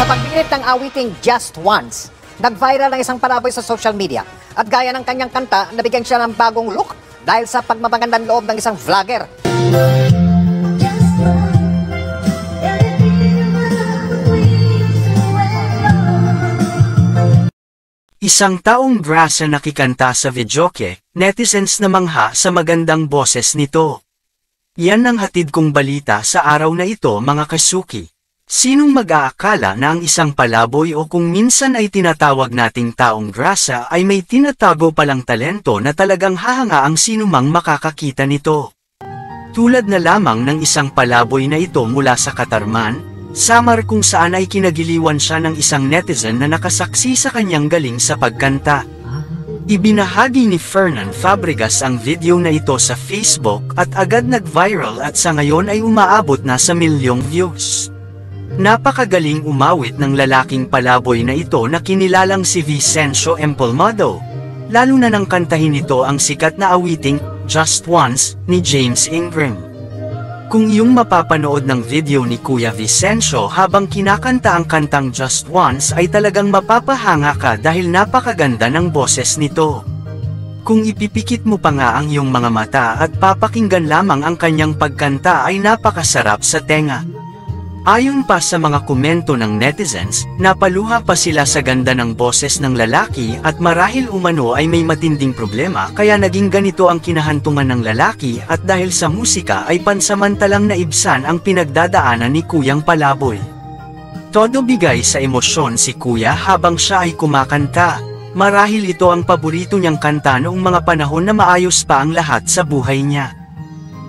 Sa pagpilit ng awiting Just Once, nag-viral ang isang palaboy sa social media at gaya ng kanyang kanta, nabigyan siya ng bagong look dahil sa pagmamagandang loob ng isang vlogger. Isang taong grasa nakikanta sa videoke, netizens na mangha sa magandang boses nito. Yan ang hatid kong balita sa araw na ito mga kasuki. Sinong mag-aakala na ang isang palaboy o kung minsan ay tinatawag nating taong grasa ay may tinatago palang talento na talagang hahanga ang sinumang makakakita nito. Tulad na lamang ng isang palaboy na ito mula sa Katarman, Samar kung saan ay kinagiliwan siya ng isang netizen na nakasaksi sa kanyang galing sa pagkanta. Ibinahagi ni Fernan Fabregas ang video na ito sa Facebook at agad nag-viral at sa ngayon ay umaabot na sa milyong views. Napakagaling umawit ng lalaking palaboy na ito na kinilalang si Vicencio Empolmado, lalo na nang kantahin ito ang sikat na awiting Just Once ni James Ingram. Kung iyong mapapanood ng video ni Kuya Vicencio habang kinakanta ang kantang Just Once ay talagang mapapahanga ka dahil napakaganda ng boses nito. Kung ipipikit mo pa nga ang iyong mga mata at papakinggan lamang ang kanyang pagkanta ay napakasarap sa tenga. Ayon pa sa mga komento ng netizens, napaluha pa sila sa ganda ng boses ng lalaki at marahil umano ay may matinding problema kaya naging ganito ang kinahantungan ng lalaki at dahil sa musika ay pansamantalang naibsan ang pinagdadaanan ni Kuyang Palaboy. Todo bigay sa emosyon si Kuya habang siya ay kumakanta. Marahil ito ang paborito niyang kanta noong mga panahon na maayos pa ang lahat sa buhay niya.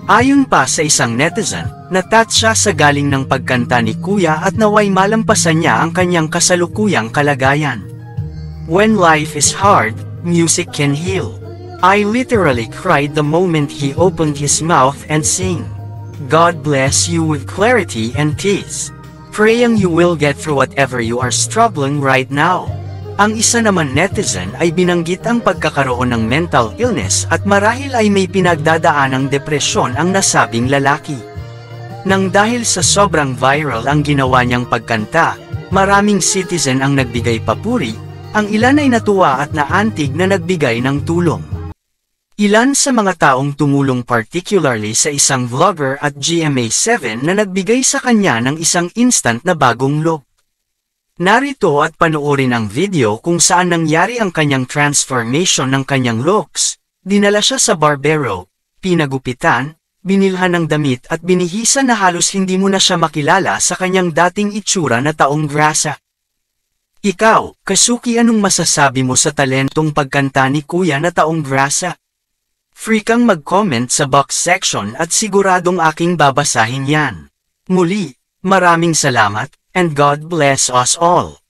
Ayon pa sa isang netizen, na-touch siya sa galing ng pagkanta ni Kuya at naway malampasan niya ang kanyang kasalukuyang kalagayan. When life is hard, music can heal. I literally cried the moment he opened his mouth and sang. God bless you with clarity and peace. Praying you will get through whatever you are struggling right now. Ang isa naman netizen ay binanggit ang pagkakaroon ng mental illness at marahil ay may pinagdadaanang depresyon ang nasabing lalaki. Nang dahil sa sobrang viral ang ginawa niyang pagkanta, maraming citizen ang nagbigay papuri, ang ilan ay natuwa at naantig na nagbigay ng tulong. Ilan sa mga taong tumulong particularly sa isang vlogger at GMA7 na nagbigay sa kanya ng isang instant na bagong look. Narito at panoorin ang video kung saan nangyari ang kanyang transformation ng kanyang looks. Dinala siya sa barbero, pinagupitan, binilhan ng damit at binihisa na halos hindi mo na siya makilala sa kanyang dating itsura na taong grasa. Ikaw, kasuki, anong masasabi mo sa talentong pagkanta ni Kuya na taong grasa? Free kang mag-comment sa box section at siguradong aking babasahin yan. Muli, maraming salamat. And God bless us all.